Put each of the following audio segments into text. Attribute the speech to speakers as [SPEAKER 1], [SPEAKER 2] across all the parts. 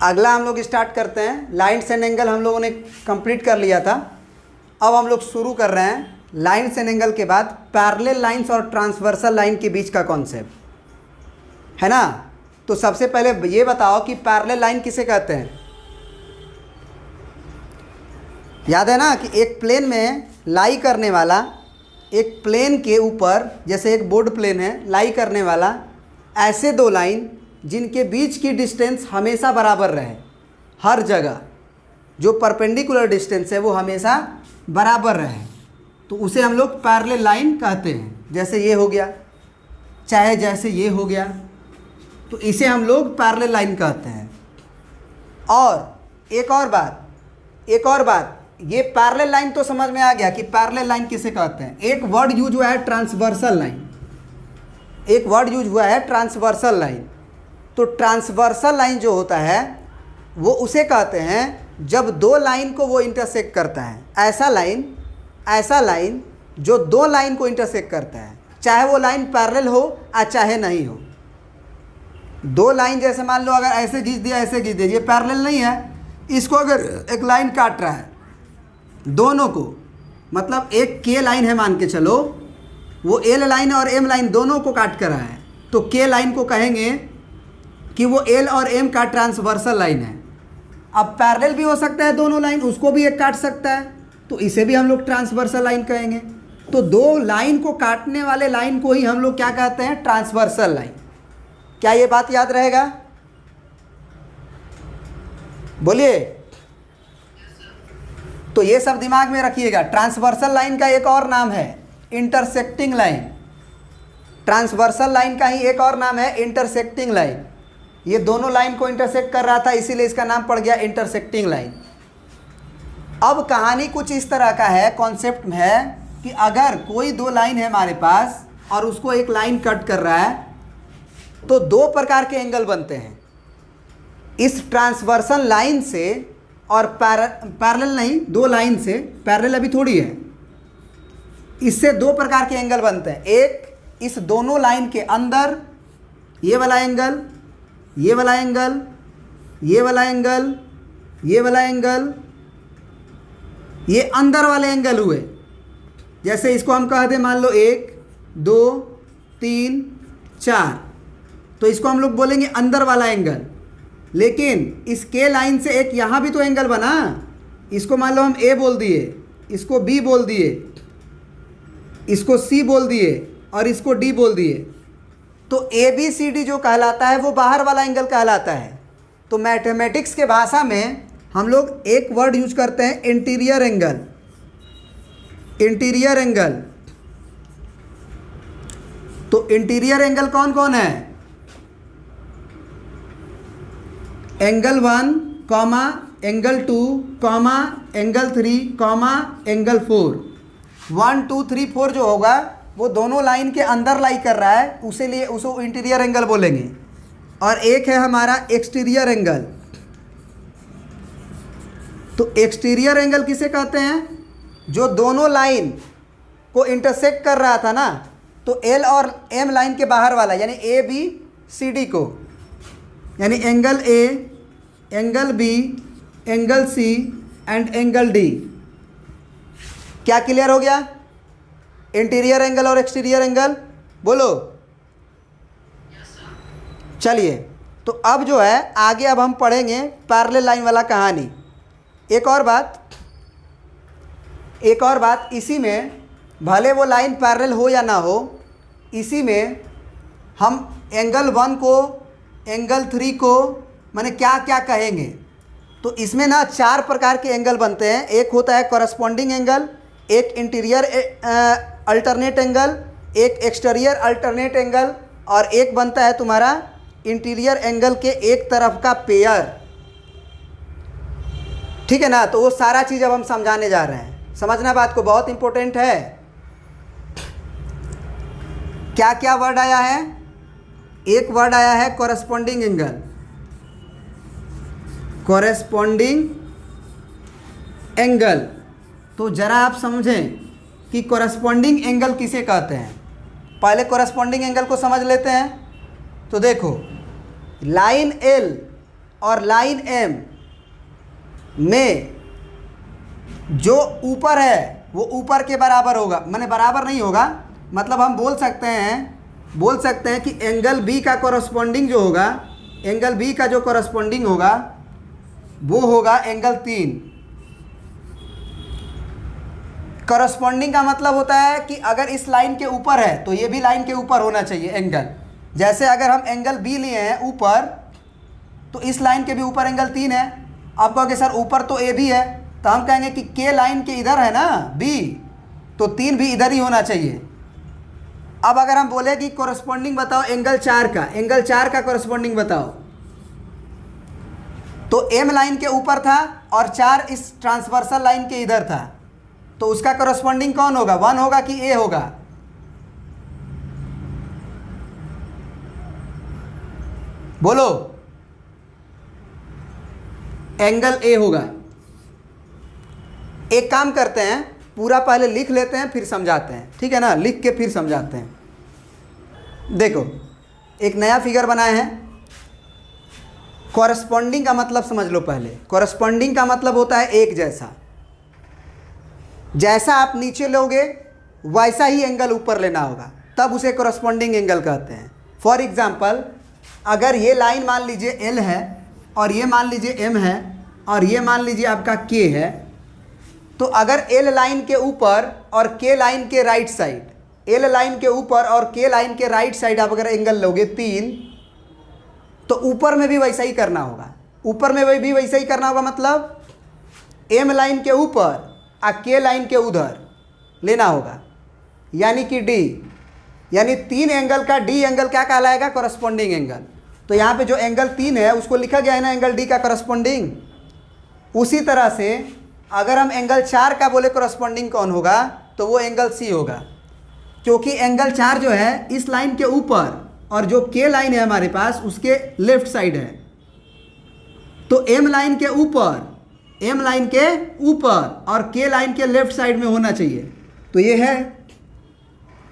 [SPEAKER 1] अगला हम लोग स्टार्ट करते हैं। लाइन्स एंड एंगल हम लोगों ने कंप्लीट कर लिया था। अब हम लोग शुरू कर रहे हैं लाइन्स एंड एंगल के बाद पैरेलल लाइन्स और ट्रांसवर्सल लाइन के बीच का कॉन्सेप्ट, है ना। तो सबसे पहले ये बताओ कि पैरेलल लाइन किसे कहते हैं। याद है ना कि एक प्लेन में लाई करने वाला, एक प्लेन के ऊपर जैसे एक बोर्ड प्लेन है, लाई करने वाला ऐसे दो लाइन जिनके बीच की डिस्टेंस हमेशा बराबर रहे, हर जगह जो परपेंडिकुलर डिस्टेंस है वो हमेशा बराबर रहे, तो उसे हम लोग पैरेलल लाइन कहते हैं। जैसे ये हो गया, चाहे जैसे ये हो गया, तो इसे हम लोग पैरेलल लाइन कहते हैं। और एक और बात, ये पैरेलल लाइन तो समझ में आ गया कि पैरेलल लाइन किसे कहते हैं। एक वर्ड यूज हुआ है ट्रांसवर्सल लाइन, तो ट्रांसवर्सल लाइन जो होता है वो उसे कहते हैं जब दो लाइन को वो इंटरसेक्ट करता है। ऐसा लाइन जो दो लाइन को इंटरसेक्ट करता है, चाहे वो लाइन पैरेलल हो या चाहे नहीं हो। दो लाइन जैसे मान लो अगर ऐसे खींच दिया, ऐसे खींच दिया, ये पैरेलल नहीं है। इसको अगर एक लाइन काट रहा है दोनों को, मतलब एक के लाइन है मान के चलो, वो एल लाइन और एम लाइन दोनों को काट कर रहा है, तो के लाइन को कहेंगे कि वो एल और एम का ट्रांसवर्सल लाइन है। अब पैरेलल भी हो सकता है दोनों लाइन, उसको भी एक काट सकता है, तो इसे भी हम लोग ट्रांसवर्सल लाइन कहेंगे। तो दो लाइन को काटने वाले लाइन को ही हम लोग क्या कहते हैं, ट्रांसवर्सल लाइन। क्या ये बात याद रहेगा? बोलिए। तो ये सब दिमाग में रखिएगा। ट्रांसवर्सल लाइन का एक और नाम है इंटरसेक्टिंग लाइन। ट्रांसवर्सल लाइन का ही एक और नाम है इंटरसेक्टिंग लाइन। ये दोनों लाइन को इंटरसेक्ट कर रहा था, इसीलिए इसका नाम पड़ गया इंटरसेक्टिंग लाइन। अब कहानी कुछ इस तरह का है, कॉन्सेप्ट में है कि अगर कोई दो लाइन है हमारे पास और उसको एक लाइन कट कर रहा है, तो दो प्रकार के एंगल बनते हैं इस ट्रांसवर्सल लाइन से और पैरेलल नहीं, दो लाइन से, पैरेलल अभी थोड़ी है, इससे दो प्रकार के एंगल बनते हैं। एक इस दोनों लाइन के अंदर ये वाला एंगल, ये वाला एंगल, ये वाला एंगल, ये वाला एंगल, ये अंदर वाले एंगल हुए। जैसे इसको हम कह दें मान लो 1 2 3 4, तो इसको हम लोग बोलेंगे अंदर वाला एंगल। लेकिन इस के लाइन से एक यहाँ भी तो एंगल बना, इसको मान लो हम ए बोल दिए, इसको बी बोल दिए, इसको सी बोल दिए और इसको डी बोल दिए, तो ए बी सी डी जो कहलाता है वो बाहर वाला एंगल कहलाता है। तो मैथमेटिक्स के भाषा में हम लोग एक वर्ड यूज करते हैं इंटीरियर एंगल। इंटीरियर एंगल, तो इंटीरियर एंगल कौन कौन है? Angle 1 comma angle 2 comma angle 3 comma angle 4। 1 2 3 4 जो होगा वो दोनों लाइन के अंदर लाई कर रहा है, उसे लिए उसको इंटीरियर एंगल बोलेंगे। और एक है हमारा एक्सटीरियर एंगल। तो एक्सटीरियर एंगल किसे कहते हैं? जो दोनों लाइन को इंटरसेक्ट कर रहा था ना, तो एल और एम लाइन के बाहर वाला, यानी ए बी सी डी को, यानी angle A, angle B, angle C and angle D. क्या क्लियर हो गया? इंटीरियर एंगल और एक्सटीरियर एंगल बोलो। चलिए, तो अब जो है आगे अब हम पढ़ेंगे पैरेलल लाइन वाला कहानी। एक और बात, इसी में भले वो लाइन पैरेलल हो या ना हो, इसी में हम एंगल 1 को, एंगल 3 को माने क्या क्या कहेंगे। तो इसमें ना 4 प्रकार के एंगल बनते हैं। एक होता है कॉरस्पॉन्डिंग एंगल, एक इंटीरियर अल्टरनेट एंगल, एक एक्सटीरियर अल्टरनेट एंगल, और एक बनता है तुम्हारा इंटीरियर एंगल के एक तरफ का पेयर। ठीक है ना। तो वो सारा चीज़ अब हम समझाने जा रहे हैं। समझना बात को, बहुत इंपॉर्टेंट है। क्या क्या वर्ड आया है? एक वर्ड आया है कॉरस्पॉन्डिंग एंगल। कॉरस्पॉन्डिंग एंगल, तो ज़रा आप समझें कि कॉरस्पॉन्डिंग एंगल किसे कहते हैं। पहले कॉरस्पॉन्डिंग एंगल को समझ लेते हैं। तो देखो, लाइन एल और लाइन एम में जो ऊपर है वो ऊपर के बराबर होगा, माने बराबर नहीं होगा, मतलब हम बोल सकते हैं कि एंगल बी का कॉरस्पॉन्डिंग जो होगा, एंगल बी का जो कॉरस्पॉन्डिंग होगा वो होगा एंगल 3। कॉरस्पॉन्डिंग का मतलब होता है कि अगर इस लाइन के ऊपर है तो ये भी लाइन के ऊपर होना चाहिए एंगल। जैसे अगर हम एंगल बी लिए हैं ऊपर, तो इस लाइन के भी ऊपर एंगल 3 है। आप कहोगे सर ऊपर तो ए भी है, तो हम कहेंगे कि के लाइन के इधर है ना बी, तो 3 भी इधर ही होना चाहिए। अब अगर हम बोले कि कॉरस्पॉन्डिंग बताओ एंगल 4 का, एंगल 4 का कॉरस्पॉन्डिंग बताओ, तो एम लाइन के ऊपर था और 4 इस ट्रांसवर्सल लाइन के इधर था, तो उसका कॉरस्पॉन्डिंग कौन होगा, 1 होगा कि ए होगा? बोलो, एंगल ए होगा। एक काम करते हैं, पूरा पहले लिख लेते हैं फिर समझाते हैं, ठीक है ना? लिख के फिर समझाते हैं। देखो, एक नया फिगर बनाए हैं। कॉरस्पॉन्डिंग का मतलब समझ लो पहले। कॉरस्पॉन्डिंग का मतलब होता है एक जैसा। जैसा आप नीचे लोगे वैसा ही एंगल ऊपर लेना होगा, तब उसे कॉरस्पॉन्डिंग एंगल कहते हैं। फॉर एग्जांपल, अगर ये लाइन मान लीजिए एल है और ये मान लीजिए एम है और ये मान लीजिए आपका के है, तो अगर एल लाइन के ऊपर और के लाइन के राइट साइड, एल लाइन के ऊपर और के लाइन के राइट साइड आप अगर एंगल लोगे 3, तो ऊपर में भी वैसा ही करना होगा। ऊपर में भी वैसा ही करना होगा, मतलब एम लाइन के ऊपर और के लाइन के उधर लेना होगा, यानी कि डी, यानी 3 एंगल का डी एंगल क्या कहलाएगा, कॉरस्पॉन्डिंग एंगल। तो यहाँ पे जो एंगल 3 है उसको लिखा गया है ना एंगल डी का कॉरस्पॉन्डिंग। उसी तरह से अगर हम एंगल 4 का बोले कॉरस्पॉन्डिंग कौन होगा, तो वो एंगल सी होगा, क्योंकि एंगल 4 जो है इस लाइन के ऊपर और जो के लाइन है हमारे पास उसके लेफ्ट साइड है। तो एम लाइन के ऊपर, एम लाइन के ऊपर और के लाइन के लेफ्ट साइड में होना चाहिए, तो ये है।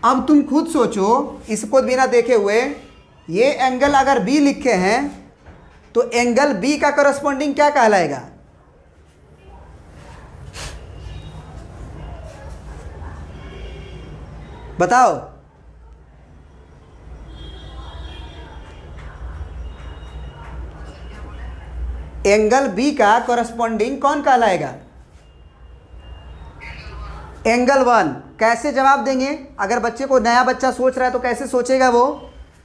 [SPEAKER 1] अब तुम खुद सोचो, इसको बिना देखे हुए, ये एंगल अगर बी लिखे हैं तो एंगल बी का कॉरस्पॉन्डिंग क्या कहलाएगा? बताओ। एंगल बी का कॉरस्पॉन्डिंग कौन कहलाएगा? एंगल 1। कैसे जवाब देंगे? अगर बच्चे को, नया बच्चा सोच रहा है तो कैसे सोचेगा? वो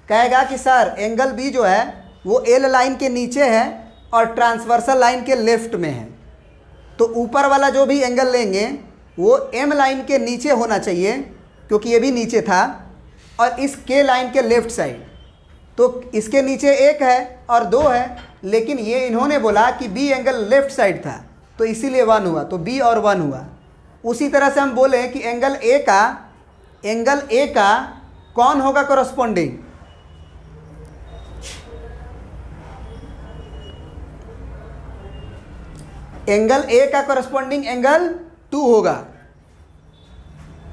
[SPEAKER 1] कहेगा कि सर एंगल बी जो है वो एल लाइन के नीचे है और ट्रांसवर्सल लाइन के लेफ्ट में है, तो ऊपर वाला जो भी एंगल लेंगे वो एम लाइन के नीचे होना चाहिए, क्योंकि ये भी नीचे था, और इस के लाइन के लेफ्ट साइड। तो इसके नीचे 1 है और 2 है, लेकिन ये इन्होंने बोला कि बी एंगल लेफ्ट साइड था, तो इसीलिए 1 हुआ, तो बी और 1 हुआ। उसी तरह से हम बोले कि एंगल ए का कौन होगा कॉरस्पॉन्डिंग? एंगल ए का कॉरस्पॉन्डिंग एंगल 2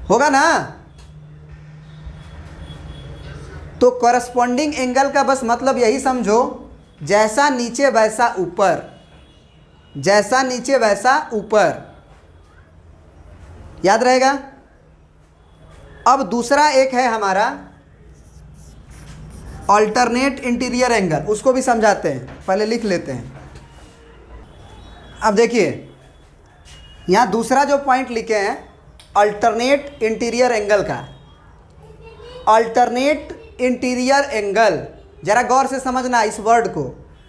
[SPEAKER 1] होगा ना? तो कॉरस्पॉन्डिंग एंगल का बस मतलब यही समझो, जैसा नीचे वैसा ऊपर, जैसा नीचे वैसा ऊपर, याद रहेगा। अब दूसरा एक है हमारा अल्टरनेट इंटीरियर एंगल, उसको भी समझाते हैं, पहले लिख लेते हैं। अब देखिए, यहाँ दूसरा जो पॉइंट लिखे हैं अल्टरनेट इंटीरियर एंगल का। अल्टरनेट इंटीरियर एंगल, ज़रा गौर से समझना इस वर्ड को,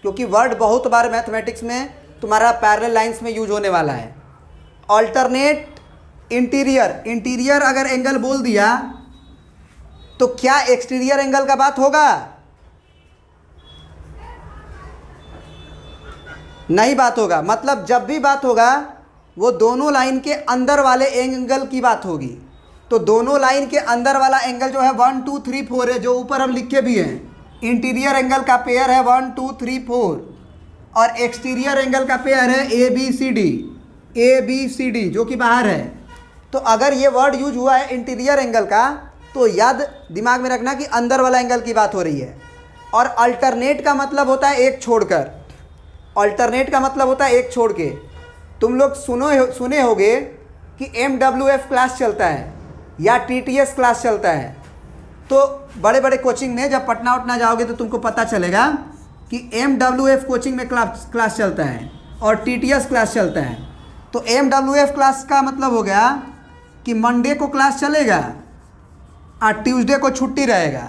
[SPEAKER 1] क्योंकि वर्ड बहुत बार मैथमेटिक्स में तुम्हारा पैरेलल लाइंस में यूज होने वाला है। अल्टरनेट इंटीरियर, इंटीरियर अगर एंगल बोल दिया तो क्या एक्सटीरियर एंगल का बात होगा? नहीं बात होगा। मतलब जब भी बात होगा वो दोनों लाइन के अंदर वाले एंगल की बात होगी। तो दोनों लाइन के अंदर वाला एंगल जो है 1 2 3 4 है, जो ऊपर हम लिखे भी हैं। इंटीरियर एंगल का पेयर है 1 2 3 4 और एक्सटीरियर एंगल का पेयर है ए बी सी डी जो कि बाहर है। तो अगर ये वर्ड यूज हुआ है इंटीरियर एंगल का, तो याद दिमाग में रखना कि अंदर वाला एंगल की बात हो रही है। और अल्टरनेट का मतलब होता है एक छोड़कर। अल्टरनेट का मतलब होता है एक छोड़ के। तुम लोग सुने होगे कि MWF क्लास चलता है या TTS क्लास चलता है। तो बड़े बड़े कोचिंग में जब पटना उठना जाओगे तो तुमको पता चलेगा कि MWF कोचिंग में क्लास चलता है और TTS क्लास चलता है। तो MWF क्लास का मतलब हो गया कि मंडे को क्लास चलेगा और ट्यूसडे को छुट्टी रहेगा,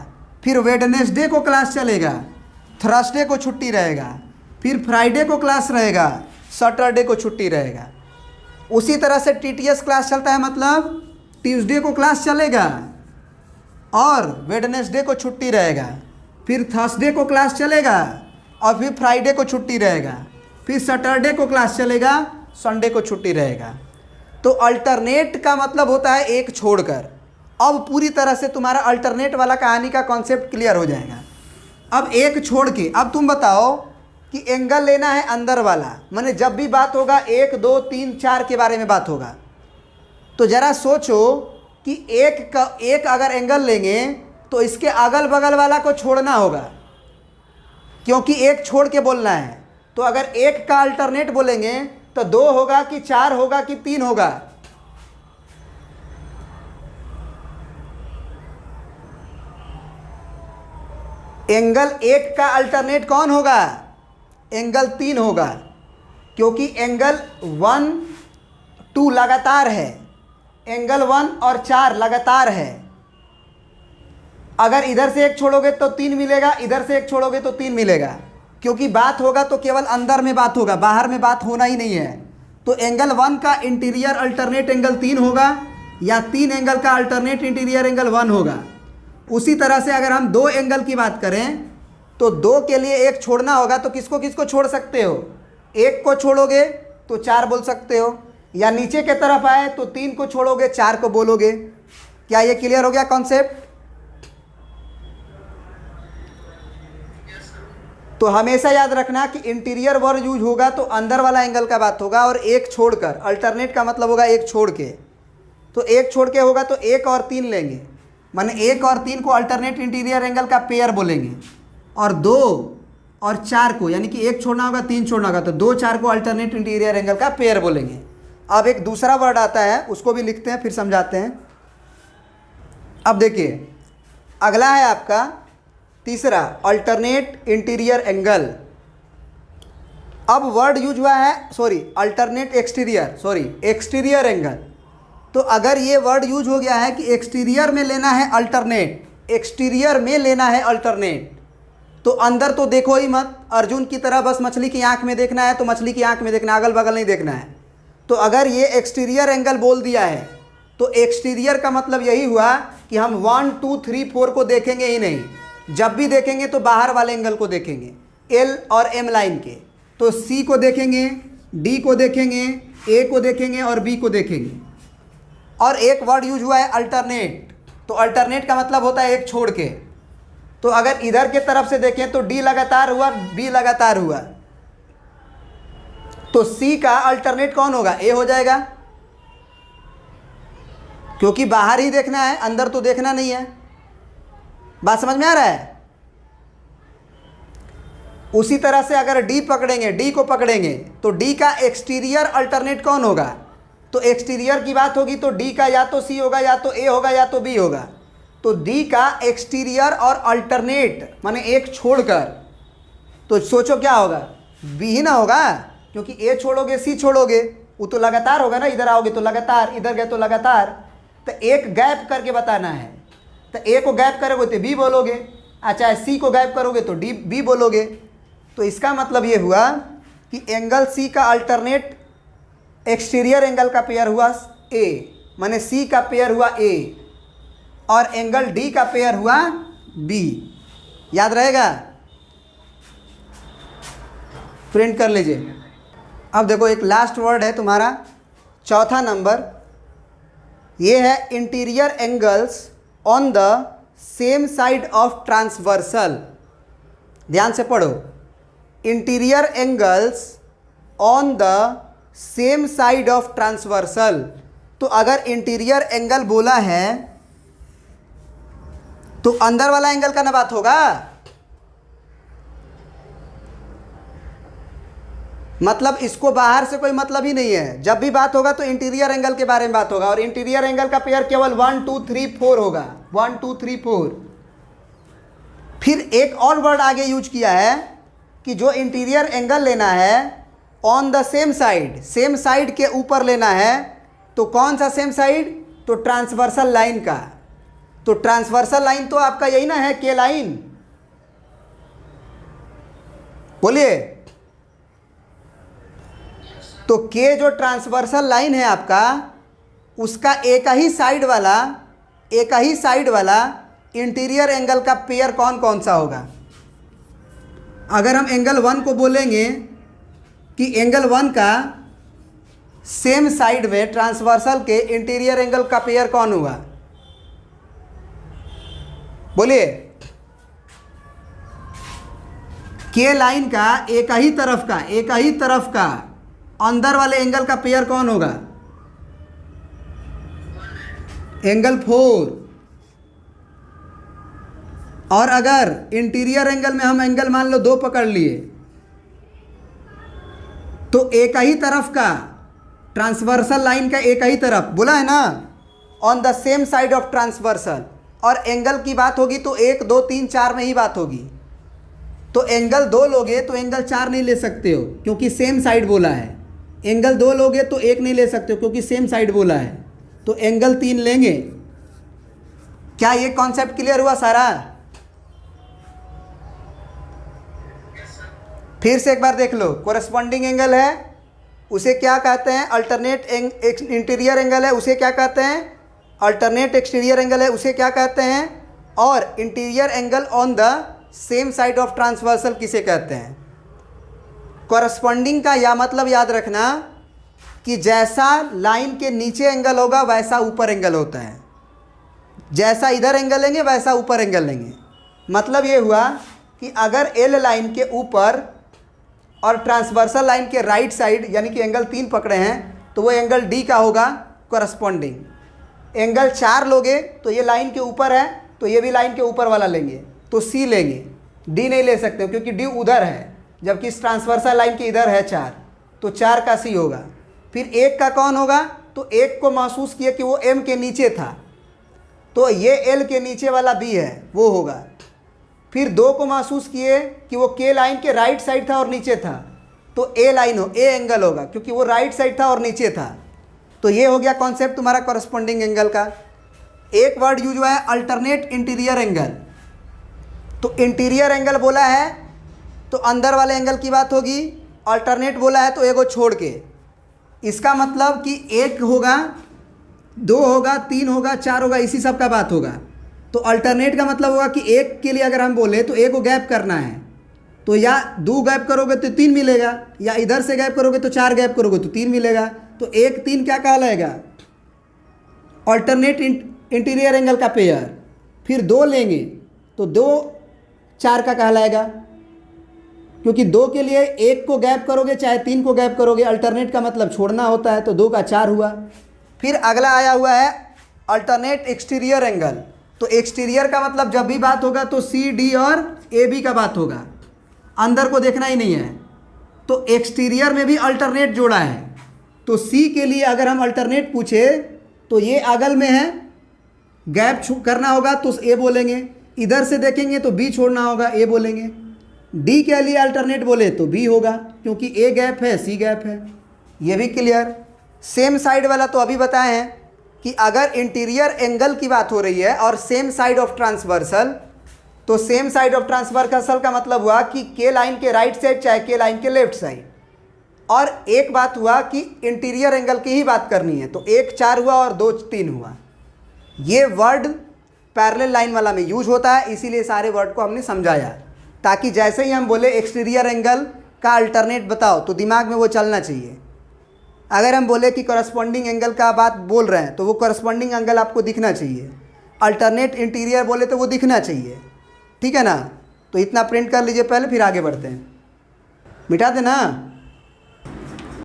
[SPEAKER 1] फिर वेडनेसडे को क्लास चलेगा, थर्सडे को छुट्टी रहेगा, फिर फ्राइडे को क्लास रहेगा, सैटरडे को छुट्टी रहेगा। उसी तरह से TTS क्लास चलता है, मतलब ट्यूसडे को क्लास चलेगा और वेडनेसडे को छुट्टी रहेगा, फिर थर्सडे को क्लास चलेगा और फिर फ्राइडे को छुट्टी रहेगा, फिर सैटरडे को क्लास चलेगा, संडे को छुट्टी रहेगा। तो अल्टरनेट का मतलब होता है एक छोड़कर। अब पूरी तरह से तुम्हारा अल्टरनेट वाला कहानी का कॉन्सेप्ट क्लियर हो जाएगा। अब एक छोड़ के अब तुम बताओ कि एंगल लेना है अंदर वाला, माने जब भी बात होगा 1 2 3 4 के बारे में बात होगा। तो ज़रा सोचो कि एक अगर एंगल लेंगे तो इसके अगल बगल वाला को छोड़ना होगा, क्योंकि एक छोड़ के बोलना है। तो अगर एक का अल्टरनेट बोलेंगे तो 2 होगा कि 4 होगा कि 3 होगा? एंगल 1 का अल्टरनेट कौन होगा? एंगल 3 होगा, क्योंकि एंगल 1 2 लगातार है, एंगल 1 और 4 लगातार है। अगर इधर से एक छोड़ोगे तो 3 मिलेगा, इधर से एक छोड़ोगे तो 3 मिलेगा, क्योंकि बात होगा तो केवल अंदर में बात होगा, बाहर में बात होना ही नहीं है। तो एंगल 1 का इंटीरियर अल्टरनेट एंगल 3 होगा या 3 एंगल का अल्टरनेट इंटीरियर एंगल 1 होगा। उसी तरह से अगर हम 2 एंगल की बात करें तो 2 के लिए एक छोड़ना होगा, तो किसको किसको छोड़ सकते हो? 1 को छोड़ोगे तो 4 बोल सकते हो, या नीचे के तरफ आए तो 3 को छोड़ोगे 4 को बोलोगे। क्या ये क्लियर हो गया कॉन्सेप्ट? तो हमेशा याद रखना कि इंटीरियर वर्ड यूज होगा तो अंदर वाला एंगल का बात होगा, और एक छोड़कर, अल्टरनेट का मतलब होगा एक छोड़ के। तो एक छोड़ के होगा तो 1 और 3 लेंगे, माने 1 और 3 को अल्टरनेट इंटीरियर एंगल का पेयर बोलेंगे, और 2 और 4 को, यानी कि 1 छोड़ना होगा 3 छोड़ना होगा, तो 2 4 को अल्टरनेट इंटीरियर एंगल का पेयर बोलेंगे। अब एक दूसरा वर्ड आता है, उसको भी लिखते हैं फिर समझाते हैं। अब देखिए अगला है आपका तीसरा, अल्टरनेट इंटीरियर एंगल। अब वर्ड यूज हुआ है, अल्टरनेट एक्सटीरियर एंगल। तो अगर ये वर्ड यूज हो गया है कि एक्सटीरियर में लेना है अल्टरनेट, एक्सटीरियर में लेना है अल्टरनेट, तो अंदर तो देखो ही मत, अर्जुन की तरह बस मछली की आंख में देखना है तो मछली की आंख में देखना, अगल बगल नहीं देखना है। तो अगर ये एक्सटीरियर एंगल बोल दिया है तो एक्सटीरियर का मतलब यही हुआ कि हम 1 2 3 4 को देखेंगे ही नहीं, जब भी देखेंगे तो बाहर वाले एंगल को देखेंगे, L और M लाइन के। तो C को देखेंगे, D को देखेंगे, A को देखेंगे और B को देखेंगे। और एक वर्ड यूज हुआ है अल्टरनेट। तो अल्टरनेट का मतलब होता है एक छोड़ के। तो अगर इधर के तरफ से देखें तो D लगातार हुआ, B लगातार हुआ, तो C का अल्टरनेट कौन होगा? A हो जाएगा, क्योंकि बाहर ही देखना है, अंदर तो देखना नहीं है। बात समझ में आ रहा है? उसी तरह से अगर D पकड़ेंगे, D को पकड़ेंगे तो D का एक्सटीरियर अल्टरनेट कौन होगा? तो एक्सटीरियर की बात होगी तो D का या तो C होगा, या तो A होगा, या तो B होगा। तो D का एक्सटीरियर और अल्टरनेट माने एक छोड़कर, तो सोचो क्या होगा? B ही ना होगा, क्योंकि A छोड़ोगे C छोड़ोगे, वो तो लगातार होगा ना, इधर आओगे तो लगातार, इधर गए तो लगातार। तो एक गैप करके बताना है, तो A को गैप करोगे तो B बोलोगे, अच्छा C को गैप करोगे तो B बोलोगे। तो इसका मतलब ये हुआ कि एंगल C का अल्टरनेट एक्सटीरियर एंगल का पेयर हुआ A, माने C का पेयर हुआ A, और एंगल D का पेयर हुआ B। याद रहेगा? प्रिंट कर लीजिए। अब देखो एक लास्ट वर्ड है तुम्हारा, चौथा नंबर, ये है interior angles on the same side of transversal. ध्यान से पढ़ो, interior angles on the same side of transversal. तो अगर इंटीरियर एंगल बोला है तो अंदर वाला एंगल का ना बात होगा। मतलब इसको बाहर से कोई मतलब ही नहीं है। जब भी बात होगा तो इंटीरियर एंगल के बारे में बात होगा, और इंटीरियर एंगल का पेयर केवल 1 2 3 4 होगा, 1 2 3 4। फिर एक और वर्ड आगे यूज किया है कि जो इंटीरियर एंगल लेना है on the same side, same side के ऊपर लेना है। तो कौन सा सेम साइड? तो ट्रांसवर्सल लाइन का। तो ट्रांसवर्सल लाइन तो आपका यही ना है, के लाइन, बोलिए। तो के जो ट्रांसवर्सल लाइन है आपका, उसका एक ही साइड वाला इंटीरियर एंगल का पेयर कौन कौन सा होगा? अगर हम एंगल 1 को बोलेंगे कि एंगल 1 का सेम साइड में ट्रांसवर्सल के इंटीरियर एंगल का पेयर कौन हुआ? बोलिए। के लाइन का एक ही तरफ का अंदर वाले एंगल का पेयर कौन होगा? एंगल 4। और अगर इंटीरियर एंगल में हम एंगल मान लो 2 पकड़ लिए, तो एक ही तरफ का ट्रांसवर्सल लाइन का एक ही तरफ बोला है ना, on the same side of transversal. और एंगल की बात होगी तो 1 2 3 4 में ही बात होगी। तो एंगल 2 लोगे तो एंगल 4 नहीं ले सकते हो क्योंकि सेम साइड बोला है। एंगल 2 लोगे तो 1 नहीं ले सकते हो क्योंकि सेम साइड बोला है। तो एंगल 3 लेंगे। क्या ये कॉन्सेप्ट क्लियर हुआ सारा? फिर से एक बार देख लो। कोरस्पॉन्डिंग एंगल है उसे क्या कहते हैं? अल्टरनेट इंटीरियर एंगल है उसे क्या कहते हैं? अल्टरनेट एक्सटीरियर एंगल है उसे क्या कहते हैं? और interior angle on the same side of transversal किसे कहते हैं? कोरस्पॉन्डिंग का या मतलब याद रखना कि जैसा लाइन के नीचे एंगल होगा वैसा ऊपर एंगल होता है। जैसा इधर एंगल लेंगे वैसा ऊपर एंगल लेंगे। मतलब ये हुआ कि अगर एल लाइन के ऊपर और ट्रांसवर्सल लाइन के राइट साइड यानी कि एंगल 3 पकड़े हैं तो वो एंगल डी का होगा कोरस्पॉन्डिंग। एंगल 4 लोगे तो ये लाइन के ऊपर है तो ये भी लाइन के ऊपर वाला लेंगे तो सी लेंगे। डी नहीं ले सकते क्योंकि डी उधर है जबकि इस ट्रांसवर्सल लाइन के इधर है 4, तो 4 का सी होगा। फिर 1 का कौन होगा? तो 1 को महसूस किया कि वो एम के नीचे था तो ये एल के नीचे वाला बी है वो होगा। फिर 2 को महसूस किए कि वो के लाइन के राइट साइड था और नीचे था तो ए लाइन हो ए एंगल होगा क्योंकि वो राइट साइड था और नीचे था। तो ये हो गया कॉन्सेप्ट तुम्हारा कॉरस्पॉन्डिंग एंगल का। एक वर्ड यूज हुआ है अल्टरनेट इंटीरियर एंगल। तो इंटीरियर एंगल बोला है तो अंदर वाले एंगल की बात होगी, अल्टरनेट बोला है तो एगो छोड़ के। इसका मतलब कि 1 होगा 2 होगा 3 होगा 4 होगा इसी सब का बात होगा। तो अल्टरनेट का मतलब होगा कि 1 के लिए अगर हम बोले तो 1 को गैप करना है तो या 2 गैप करोगे तो 3 मिलेगा, या इधर से गैप करोगे तो 4 गैप करोगे तो 3 मिलेगा। तो 1 3 क्या कहलाएगा? अल्टरनेट इंटीरियर एंगल का पेयर। फिर 2 लेंगे तो 2 4 का कहलाएगा क्योंकि 2 के लिए 1 को गैप करोगे चाहे 3 को गैप करोगे, अल्टरनेट का मतलब छोड़ना होता है तो 2 का 4 हुआ। फिर अगला आया हुआ है अल्टरनेट एक्सटीरियर एंगल। तो एक्सटीरियर का मतलब जब भी बात होगा तो सी डी और ए बी का बात होगा, अंदर को देखना ही नहीं है। तो एक्सटीरियर में भी अल्टरनेट जोड़ा है तो सी के लिए अगर हम अल्टरनेट पूछे तो ये अगल में है, गैप करना होगा तो ए बोलेंगे, इधर से देखेंगे तो बी छोड़ना होगा ए बोलेंगे। डी के लिए अल्टरनेट बोले तो बी होगा क्योंकि ए गैप है सी गैप है। ये भी क्लियर। सेम साइड वाला तो अभी बताए हैं कि अगर इंटीरियर एंगल की बात हो रही है और सेम साइड ऑफ ट्रांसवर्सल, तो सेम साइड ऑफ ट्रांसवर्सल का मतलब हुआ कि के लाइन के राइट साइड चाहे के लाइन के लेफ्ट साइड। और एक बात हुआ कि इंटीरियर एंगल की ही बात करनी है तो 1 4 हुआ और 2 3 हुआ। ये वर्ड पैरेलल लाइन वाला में यूज होता है, इसीलिए सारे वर्ड को हमने समझाया ताकि जैसे ही हम बोले एक्सटीरियर एंगल का अल्टरनेट बताओ तो दिमाग में वो चलना चाहिए। अगर हम बोले कि कॉरस्पॉन्डिंग एंगल का बात बोल रहे हैं तो वो कॉरस्पॉन्डिंग एंगल आपको दिखना चाहिए। अल्टरनेट इंटीरियर बोले तो वो दिखना चाहिए, ठीक है ना? तो इतना प्रिंट कर लीजिए पहले फिर आगे बढ़ते हैं। मिटा देना।